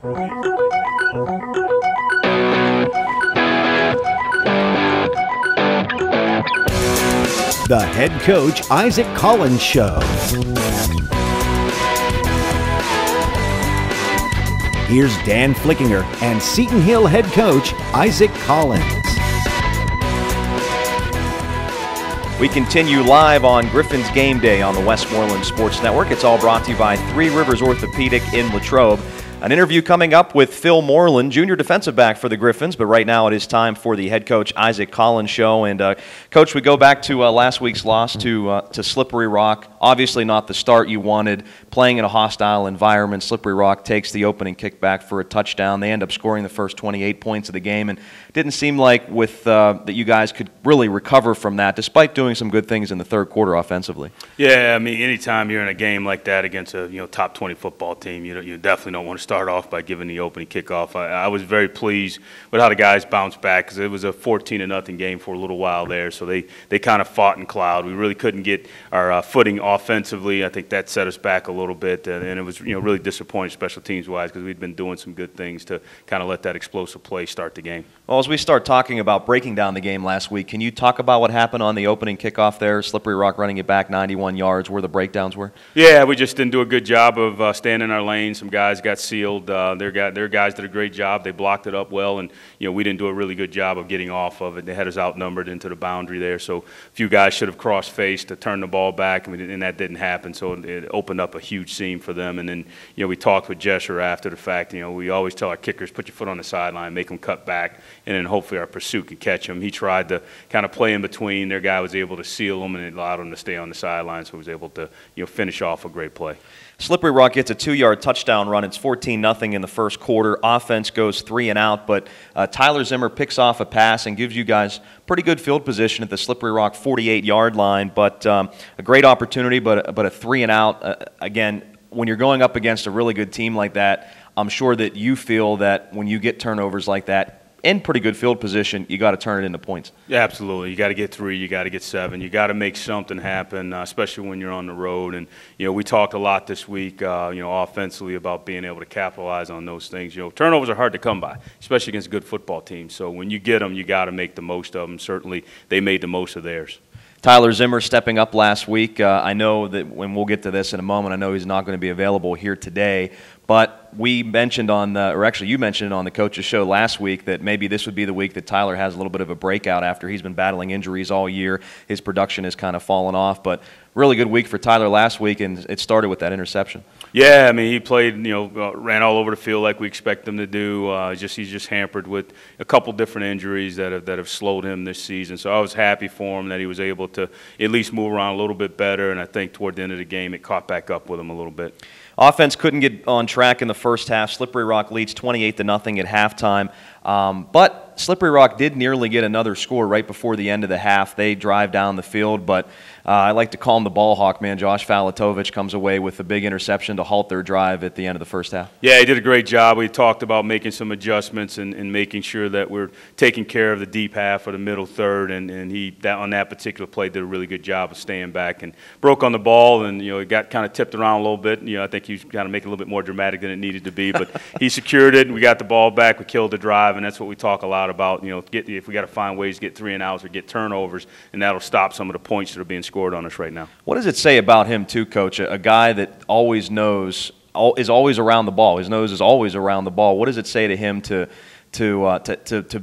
The Head Coach Isaac Collins Show. Here's Dan Flickinger and Seton Hill Head Coach Isaac Collins. We continue live on Griffin's Game Day on the Westmoreland Sports Network. It's all brought to you by Three Rivers Orthopedic in Latrobe. An interview coming up with Phil Moreland, junior defensive back for the Griffins, but right now it is time for the Head Coach Isaac Collins Show. And Coach, we go back to last week's loss to Slippery Rock. Obviously not the start you wanted, playing in a hostile environment. Slippery Rock takes the opening kickback for a touchdown. They end up scoring the first 28 points of the game, and it didn't seem like that you guys could really recover from that, despite doing some good things in the third quarter offensively. Yeah, I mean, anytime you're in a game like that against a top 20 football team, you definitely don't want to start off by giving the opening kickoff. I was very pleased with how the guys bounced back, because it was a 14-0 game for a little while there. So they kind of fought and clawed. We really couldn't get our footing offensively. I think that set us back a little bit, and it was really disappointing special teams wise, because we'd been doing some good things to kind of let that explosive play start the game. Well, as we start talking about breaking down the game last week, can you talk about what happened on the opening kickoff there? Slippery Rock running it back 91 yards, where the breakdowns were? Yeah, we just didn't do a good job of staying in our lane. Some guys got sealed. Their guys did a great job. They blocked it up well, and we didn't do a really good job of getting off of it. They had us outnumbered into the boundary there, so a few guys should have crossed face to turn the ball back, and that didn't happen. So it opened up a huge seam for them. And then we talked with Jesher after the fact. We always tell our kickers, put your foot on the sideline, make them cut back, and then hopefully our pursuit could catch him. He tried to kind of play in between. Their guy was able to seal him, and it allowed him to stay on the sideline, so he was able to finish off a great play. Slippery Rock gets a 2-yard touchdown run. It's 14-0 in the first quarter. Offense goes 3 and out, but Tyler Zimmer picks off a pass and gives you guys pretty good field position at the Slippery Rock 48-yard line. But a great opportunity, but a 3 and out. Again, when you're going up against a really good team like that, I'm sure that you feel that when you get turnovers like that, in pretty good field position, you got to turn it into points. Yeah, absolutely. You got to get 3, you got to get 7, you got to make something happen, especially when you're on the road. And we talked a lot this week, offensively about being able to capitalize on those things. Turnovers are hard to come by, especially against good football teams. So when you get them, you got to make the most of them. Certainly, they made the most of theirs. Tyler Zimmer stepping up last week. I know that when we'll get to this in a moment, I know he's not going to be available here today. But we mentioned you mentioned on the coach's show last week that maybe this would be the week that Tyler has a little bit of a breakout after he's been battling injuries all year. His production has kind of fallen off, but really good week for Tyler last week, and it started with that interception. Yeah, I mean, he played, ran all over the field like we expect him to do. He's just hampered with a couple different injuries that have slowed him this season. So I was happy for him that he was able to at least move around a little bit better, and I think toward the end of the game it caught back up with him a little bit. Offense couldn't get on track in the first half. Slippery Rock leads 28-0 at halftime. But Slippery Rock did nearly get another score right before the end of the half. They drive down the field, but I like to call him the ball hawk, man. Josh Falatovich comes away with a big interception to halt their drive at the end of the first half. Yeah, he did a great job. We talked about making some adjustments and making sure that we're taking care of the deep half or the middle third, and he on that particular play did a really good job of staying back and broke on the ball, and it got kind of tipped around a little bit. I think he was kind of making it a little bit more dramatic than it needed to be, but he secured it, and we got the ball back. We killed the drive, and that's what we talk a lot about. If we got to find ways to get 3 and outs or get turnovers, and that'll stop some of the points that are being scored on us right now. What does it say about him too, Coach? A guy that always knows, is always around the ball. His nose is always around the ball. What does it say to him to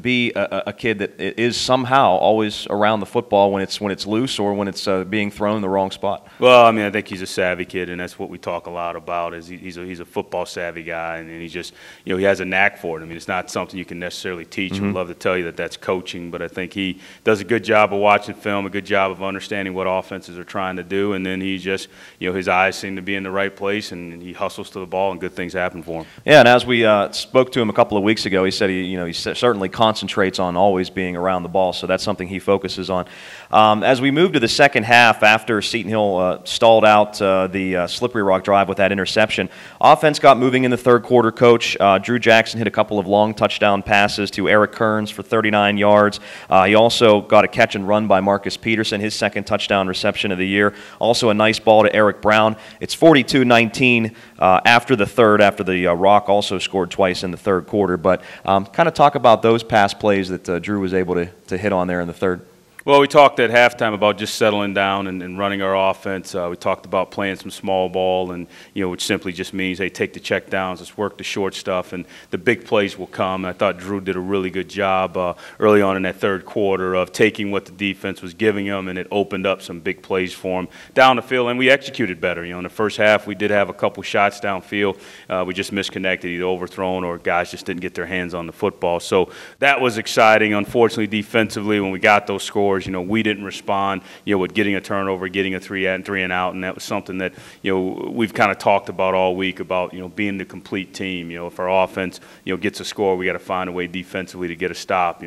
be a kid that is somehow always around the football when it's loose or when it's being thrown in the wrong spot? Well, I mean, I think he's a savvy kid, and that's what we talk a lot about. Is he's a football savvy guy, and he just he has a knack for it. I mean, it's not something you can necessarily teach. Mm-hmm. I'd love to tell you that that's coaching, but I think he does a good job of watching film, a good job of understanding what offenses are trying to do, and then he just his eyes seem to be in the right place, and he hustles to the ball, and good things happen for him. Yeah, and as we spoke to him a couple of weeks ago, he said defensively, he certainly concentrates on always being around the ball, so that's something he focuses on. As we move to the second half, after Seton Hill stalled out the Slippery Rock drive with that interception, offense got moving in the third quarter, Coach. Drew Jackson hit a couple of long touchdown passes to Eric Kearns for 39 yards. He also got a catch and run by Marcus Peterson, his second touchdown reception of the year. Also a nice ball to Eric Brown. It's 42-19 after the third, after the Rock also scored twice in the third quarter. But kind of talk about those pass plays that Drew was able to hit on there in the third. Well, we talked at halftime about just settling down and running our offense. We talked about playing some small ball, and which simply just means, hey, take the check downs, let's work the short stuff, and the big plays will come. I thought Drew did a really good job early on in that third quarter of taking what the defense was giving him, and it opened up some big plays for him down the field, and we executed better. In the first half, we did have a couple shots downfield. We just misconnected, either overthrown or guys just didn't get their hands on the football. So that was exciting. Unfortunately, defensively, when we got those scores, we didn't respond, with getting a turnover, getting a three and out, and that was something that, we've kind of talked about all week about, being the complete team. If our offense, gets a score, we got to find a way defensively to get a stop.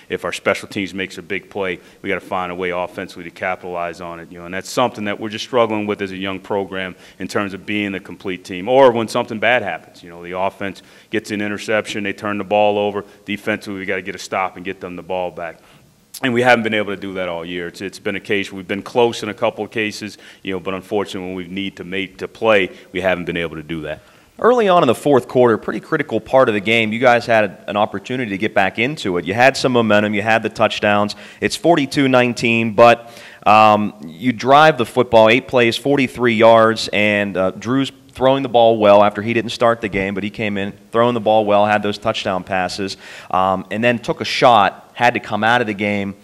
If our special teams makes a big play, we got to find a way offensively to capitalize on it. And that's something that we're just struggling with as a young program in terms of being the complete team. Or when something bad happens, the offense gets an interception, they turn the ball over. Defensively, we got to get a stop and get them the ball back. And we haven't been able to do that all year. It's been a case we've been close in a couple of cases, but unfortunately when we need to play, we haven't been able to do that. Early on in the fourth quarter, pretty critical part of the game, you guys had an opportunity to get back into it. You had some momentum, you had the touchdowns. It's 42-19, but you drive the football, 8 plays, 43 yards, and Drew's throwing the ball well after he didn't start the game, but he came in throwing the ball well, had those touchdown passes, and then took a shot, had to come out of the game.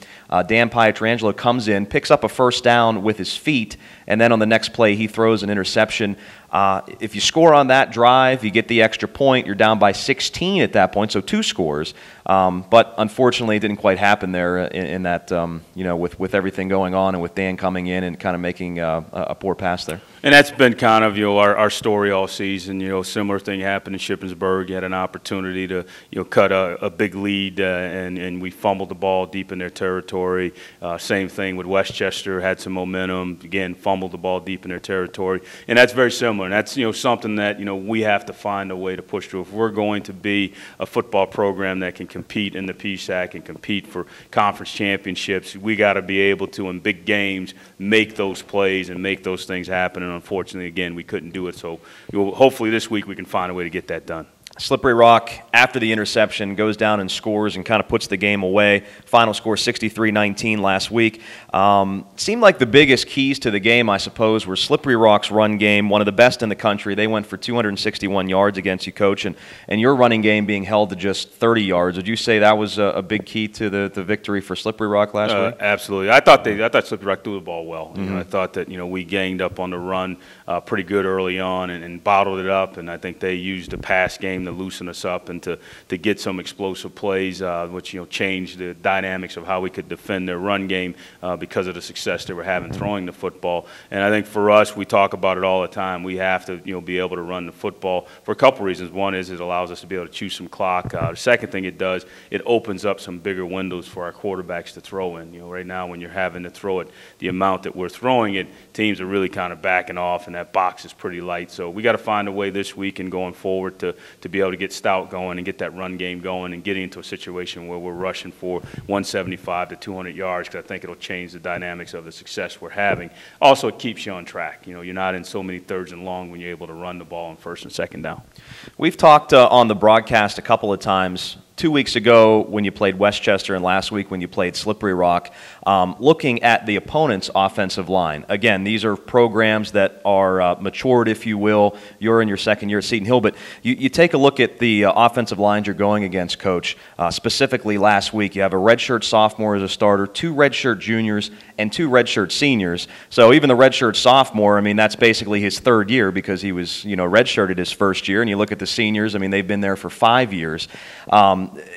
Dan Pietrangelo comes in, picks up a first down with his feet, and then on the next play he throws an interception. If you score on that drive, you get the extra point. You're down by 16 at that point, so 2 scores. But unfortunately, it didn't quite happen there in that, with everything going on and with Dan coming in and kind of making a poor pass there. And that's been kind of our story all season. Similar thing happened in Shippensburg. You had an opportunity to cut a big lead, and we fumbled the ball deep in their territory. Same thing with Westchester. Had some momentum. Again, fumbled the ball deep in their territory, and that's very similar. And that's something that we have to find a way to push through if we're going to be a football program that can compete in the PSAC and compete for conference championships. We got to be able to, in big games, make those plays and make those things happen. And unfortunately, again, we couldn't do it. So hopefully this week we can find a way to get that done. Slippery Rock, after the interception, goes down and scores and kind of puts the game away. Final score 63-19 last week. Seemed like the biggest keys to the game, I suppose, were Slippery Rock's run game, one of the best in the country. They went for 261 yards against you, Coach, and your running game being held to just 30 yards. Would you say that was a big key to the victory for Slippery Rock last week? Absolutely. I thought Slippery Rock threw the ball well. I thought that we ganged up on the run pretty good early on and bottled it up, and I think they used the pass game to loosen us up and to get some explosive plays, which changed the dynamics of how we could defend their run game because of the success they were having throwing the football. And I think for us, we talk about it all the time. We have to be able to run the football for a couple reasons. One is it allows us to be able to chew some clock. The second thing it does, it opens up some bigger windows for our quarterbacks to throw in. Right now when you're having to throw it the amount that we're throwing it, teams are really kind of backing off, and that box is pretty light. So we got to find a way this week and going forward to be able to get stout going and get that run game going and getting into a situation where we're rushing for 175 to 200 yards, because I think it'll change the dynamics of the success we're having. Also, it keeps you on track. You're not in so many thirds and long when you're able to run the ball on first and second down. We've talked on the broadcast a couple of times 2 weeks ago when you played Westchester and last week when you played Slippery Rock, looking at the opponent's offensive line. Again, these are programs that are matured, if you will. You're in your second year at Seton Hill, but you take a look at the offensive lines you're going against, Coach. Specifically last week, you have a redshirt sophomore as a starter, 2 redshirt juniors, and 2 redshirt seniors. So even the redshirt sophomore, I mean, that's basically his third year because he was, redshirted his first year. And you look at the seniors, I mean, they've been there for 5 years.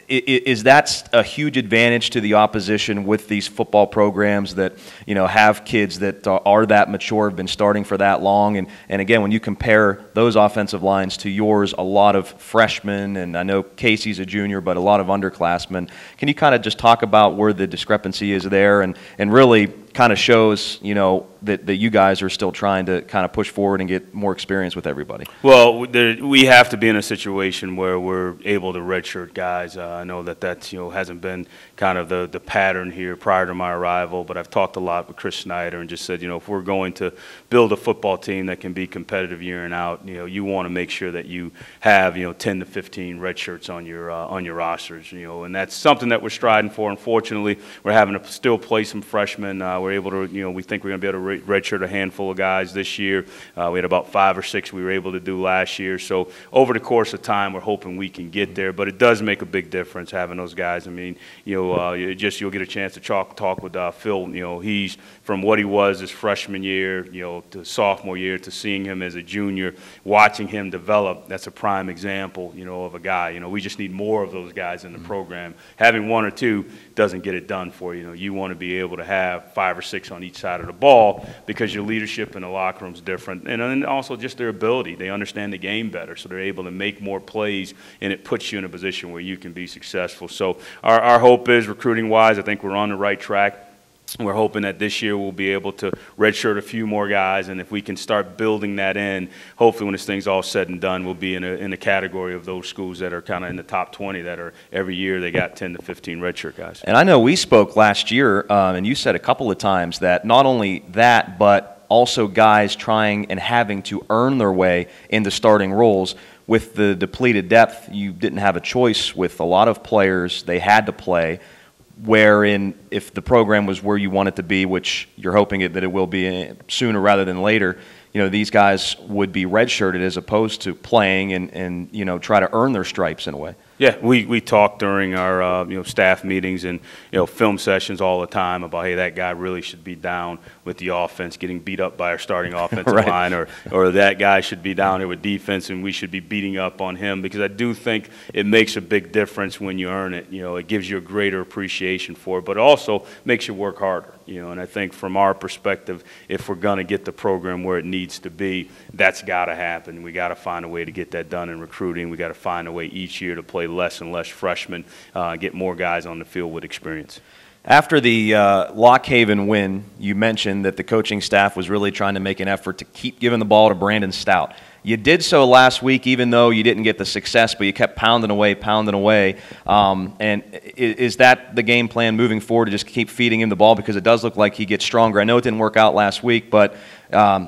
Is that a huge advantage to the opposition with these football programs that, you know, have kids that are that mature, have been starting for that long? And again, when you compare those offensive lines to yours, a lot of freshmen, and I know Casey's a junior, but a lot of underclassmen. Can you kind of just talk about where the discrepancy is there, and really kind of shows, you know, that you guys are still trying to kind of push forward and get more experience with everybody? Well, we have to be in a situation where we're able to redshirt guys. I know that, you know, hasn't been kind of the pattern here prior to my arrival, but I've talked a lot with Chris Snyder and just said, you know, if we're going to build a football team that can be competitive year in out, you know, you want to make sure that you have, you know, 10 to 15 redshirts on your rosters, you know, and that's something that we're striving for. Unfortunately, we're having to still play some freshmen. We're able to, you know, we think we're going to be able to redshirt a handful of guys this year. We had about 5 or 6 we were able to do last year. So over the course of time, we're hoping we can get there. But it does make a big difference having those guys. I mean, you know, you'll get a chance to talk with Phil. You know, he's from what he was his freshman year, you know, to sophomore year, to seeing him as a junior, watching him develop. That's a prime example, you know, of a guy. You know, we just need more of those guys in the program. Having 1 or 2 doesn't get it done for you. You know, you want to be able to have 5 or 6 on each side of the ball because your leadership in the locker room is different, and then also just their ability. They understand the game better, so they're able to make more plays, and it puts you in a position where you can be successful. So our hope is, recruiting-wise, I think we're on the right track. We're hoping that this year we'll be able to redshirt a few more guys, and if we can start building that in, hopefully when this thing's all said and done, we'll be in a category of those schools that are kind of in the top 20 that are every year they got 10 to 15 redshirt guys. And I know we spoke last year, and you said a couple of times that not only that, but also guys trying and having to earn their way into starting roles. With the depleted depth, you didn't have a choice with a lot of players. They had to play. Wherein, if the program was where you want it to be, which you're hoping that it will be sooner rather than later, you know, these guys would be redshirted as opposed to playing and you know, try to earn their stripes in a way. Yeah, we talk during our you know, staff meetings and, you know, film sessions all the time about, hey, that guy really should be down with the offense, getting beat up by our starting offensive right. line, or that guy should be down here with defense and we should be beating up on him, because I do think it makes a big difference when you earn it. You know, it gives you a greater appreciation for it, but it also makes you work harder. You know, and I think from our perspective, if we're going to get the program where it needs to be, that's got to happen. We got to find a way to get that done in recruiting. We got to find a way each year to play less and less freshmen, get more guys on the field with experience. After the Lock Haven win, you mentioned that the coaching staff was really trying to make an effort to keep giving the ball to Brandon Stout. You did so last week, even though you didn't get the success, but you kept pounding away. And is that the game plan moving forward, to just keep feeding him the ball? Because it does look like he gets stronger. I know it didn't work out last week, but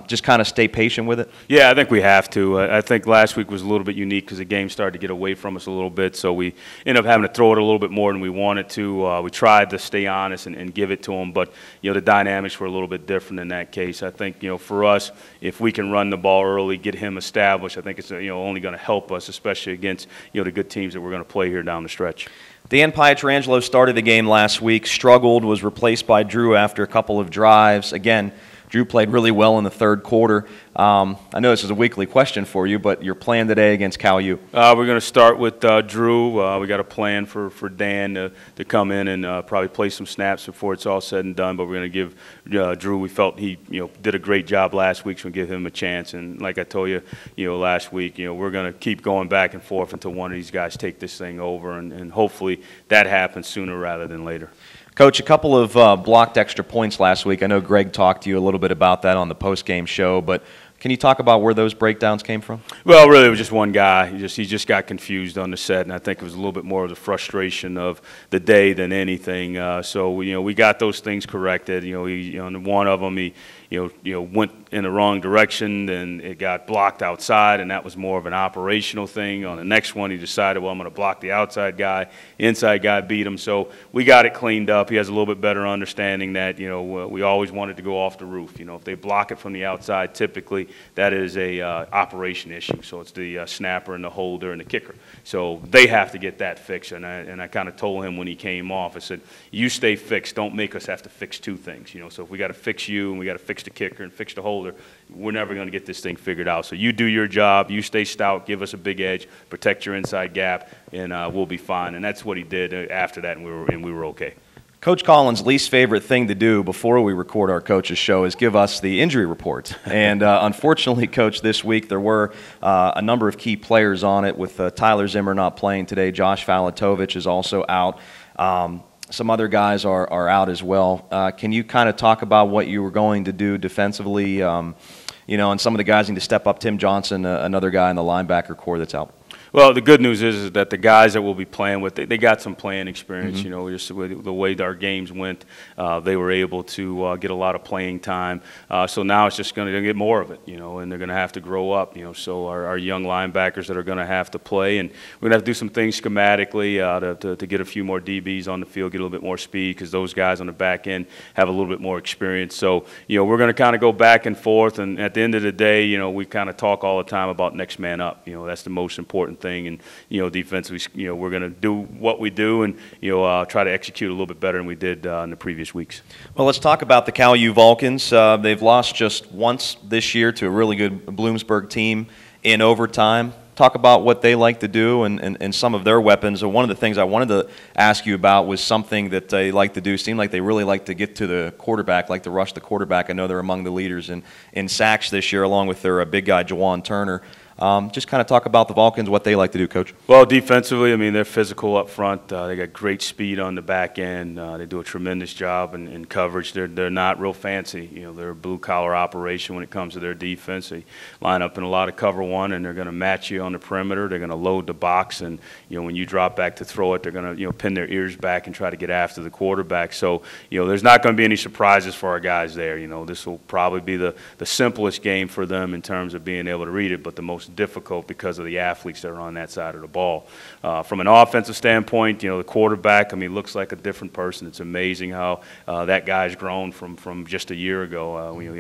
just kind of stay patient with it? Yeah, I think we have to. I think last week was a little bit unique because the game started to get away from us a little bit, so we ended up having to throw it a little bit more than we wanted to. We tried to stay honest and give it to him, but, you know, the dynamics were a little bit different in that case. I think, you know, for us, if we can run the ball early, get him established, I think it's, you know, only going to help us, especially against, you know, the good teams that we're going to play here down the stretch. Dan Pietrangelo started the game last week, struggled, was replaced by Drew after a couple of drives. Again, Drew played really well in the third quarter. I know this is a weekly question for you, but your plan today against Cal U? We're going to start with Drew. We got a plan for Dan to come in and probably play some snaps before it's all said and done. But we're going to give Drew. We felt he, you know, did a great job last week, so we'll give him a chance. And like I told you, you know, last week, you know, we're going to keep going back and forth until one of these guys take this thing over, and hopefully that happens sooner rather than later. Coach, a couple of blocked extra points last week. I know Greg talked to you a little bit about that on the post-game show, but can you talk about where those breakdowns came from? Well, really, it was just one guy. He just got confused on the set, and I think it was a little bit more of the frustration of the day than anything. So, you know, we got those things corrected. You know, one of them, he went in the wrong direction, and it got blocked outside, and that was more of an operational thing. On the next one, he decided, well, I'm going to block the outside guy. Inside guy beat him. So we got it cleaned up. He has a little bit better understanding that, you know, we always wanted to go off the roof. You know, if they block it from the outside, typically that is a operation issue. So it's the snapper and the holder and the kicker. So they have to get that fixed. And I kind of told him when he came off, I said, you stay fixed. Don't make us have to fix two things. You know, so if we got to fix you and we got to fix the kicker and fix the holder, we're never going to get this thing figured out. So you do your job, you stay stout, give us a big edge, protect your inside gap, and we'll be fine. And that's what he did after that, and we were okay. Coach Collins' least favorite thing to do before we record our coaches show is give us the injury report. And unfortunately, Coach, this week there were a number of key players on it, with Tyler Zimmer not playing today. Josh Valatovich is also out. Some other guys are out as well. Can you kind of talk about what you were going to do defensively, and some of the guys need to step up? Tim Johnson, another guy in the linebacker core that's out. Well, the good news is that the guys that we'll be playing with, they got some playing experience. Just with the way our games went, they were able to get a lot of playing time. So now it's just going to get more of it, and they're going to have to grow up. So our young linebackers that are going to have to play, and we're going to have to do some things schematically to get a few more DBs on the field, get a little bit more speed, because those guys on the back end have a little bit more experience. So we're going to kind of go back and forth, and at the end of the day, we kind of talk all the time about next man up. That's the most important thing. And defensively, we're going to do what we do, and try to execute a little bit better than we did in the previous weeks. Well, let's talk about the Cal U Vulcans. They've lost just once this year to a really good Bloomsburg team in overtime. Talk about what they like to do and some of their weapons. And one of the things I wanted to ask you about was something that they like to do. Seemed like they really like to get to the quarterback, like to rush the quarterback. I know they're among the leaders in sacks this year, along with their big guy, Jawan Turner. Just kind of talk about the Vulcans, what they like to do, Coach. Well, defensively, I mean, they're physical up front. They got great speed on the back end. They do a tremendous job in coverage. They're not real fancy. They're a blue-collar operation when it comes to their defense. They line up in a lot of cover one, and they're going to match you on the perimeter. They're going to load the box, and when you drop back to throw it, they're going to pin their ears back and try to get after the quarterback. So there's not going to be any surprises for our guys there. This will probably be the simplest game for them in terms of being able to read it, but the most difficult because of the athletes that are on that side of the ball. From an offensive standpoint, the quarterback, I mean, looks like a different person. It's amazing how that guy's grown from just a year ago.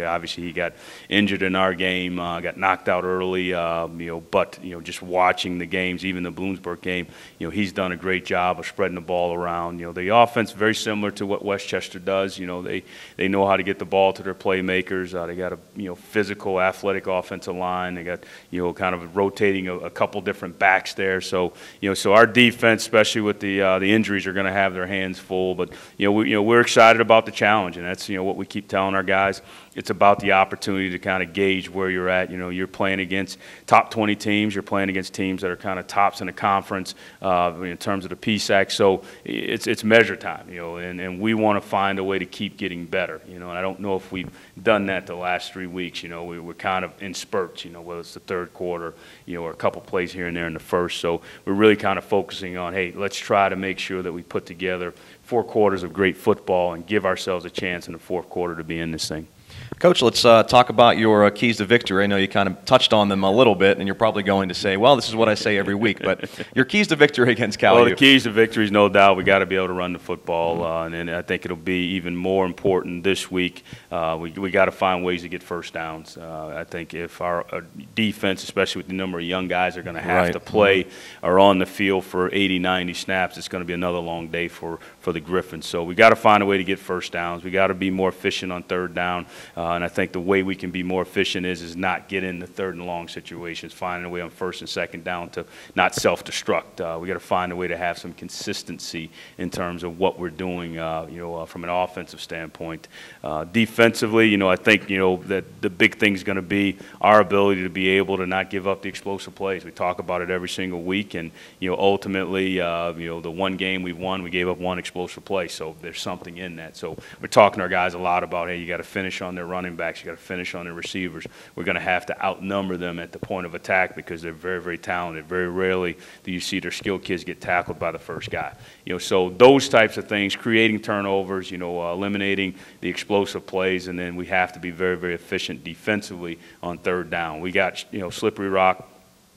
Obviously he got injured in our game, got knocked out early, but just watching the games, even the Bloomsburg game, he's done a great job of spreading the ball around. The offense very similar to what Westchester does. They know how to get the ball to their playmakers. They got a physical, athletic offensive line. They got kind of rotating a couple different backs there. So so our defense, especially with the injuries, are going to have their hands full. But we're excited about the challenge, and that's what we keep telling our guys. It's about the opportunity to kind of gauge where you're at. You're playing against top 20 teams. You're playing against teams that are kind of tops in the conference in terms of the PSAC. So it's measure time, and we want to find a way to keep getting better. And I don't know if we've done that the last 3 weeks. We're kind of in spurts, whether it's the third quarter, or a couple plays here and there in the first. So we're really kind of focusing on, hey, let's try to make sure that we put together 4 quarters of great football and give ourselves a chance in the fourth quarter to be in this thing. Coach, let's talk about your keys to victory. I know you kind of touched on them a little bit, and you're probably going to say, well, this is what I say every week, but your keys to victory against Cal U. Well, the keys to victory is no doubt we got to be able to run the football, and I think it'll be even more important this week. We got to find ways to get first downs. I think if our defense, especially with the number of young guys that are going to have to play, are on the field for 80, 90 snaps, it's going to be another long day for the Griffins. So we got to find a way to get first downs. We got to be more efficient on third down. And I think the way we can be more efficient is not get in the third and long situations, finding a way on first and second down to not self-destruct. We got to find a way to have some consistency in terms of what we're doing, from an offensive standpoint. Defensively, I think, that the big thing is going to be our ability to be able to not give up the explosive plays. We talk about it every single week, and, ultimately, the one game we won, we gave up one explosive play, so there's something in that. So we're talking to our guys a lot about, hey, you got to finish on their running backs, you got to finish on their receivers. We're going to have to outnumber them at the point of attack because they're very, very talented. Very rarely do you see their skilled kids get tackled by the first guy. So those types of things, creating turnovers, eliminating the explosive plays, and then we have to be very, very efficient defensively on third down. We got, Slippery Rock,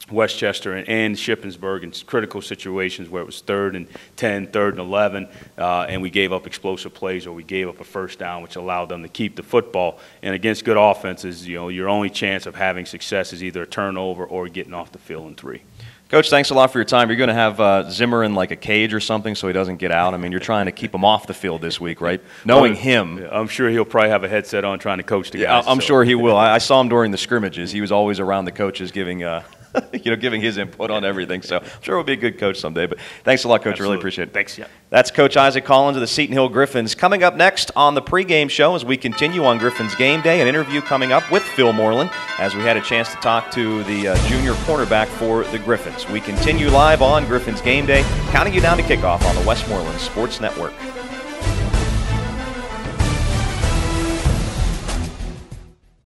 Westchester and Shippensburg in critical situations where it was 3rd and 10, 3rd and 11, and we gave up explosive plays or we gave up a first down, which allowed them to keep the football. And against good offenses, your only chance of having success is either a turnover or getting off the field in 3. Coach, thanks a lot for your time. You're going to have Zimmer in like a cage or something so he doesn't get out. I mean, you're trying to keep him off the field this week, right? Knowing him. I'm sure he'll probably have a headset on trying to coach the guys. I'm sure he will. I saw him during the scrimmages. He was always around the coaches giving giving his input on everything. So I'm sure he'll be a good coach someday. But thanks a lot, Coach. Absolutely. Really appreciate it. Thanks, yeah. That's Coach Isaac Collins of the Seton Hill Griffins. Coming up next on the pregame show as we continue on Griffins Game Day, an interview coming up with Phil Moreland as we had a chance to talk to the junior cornerback for the Griffins. We continue live on Griffins Game Day, counting you down to kickoff on the Westmoreland Sports Network.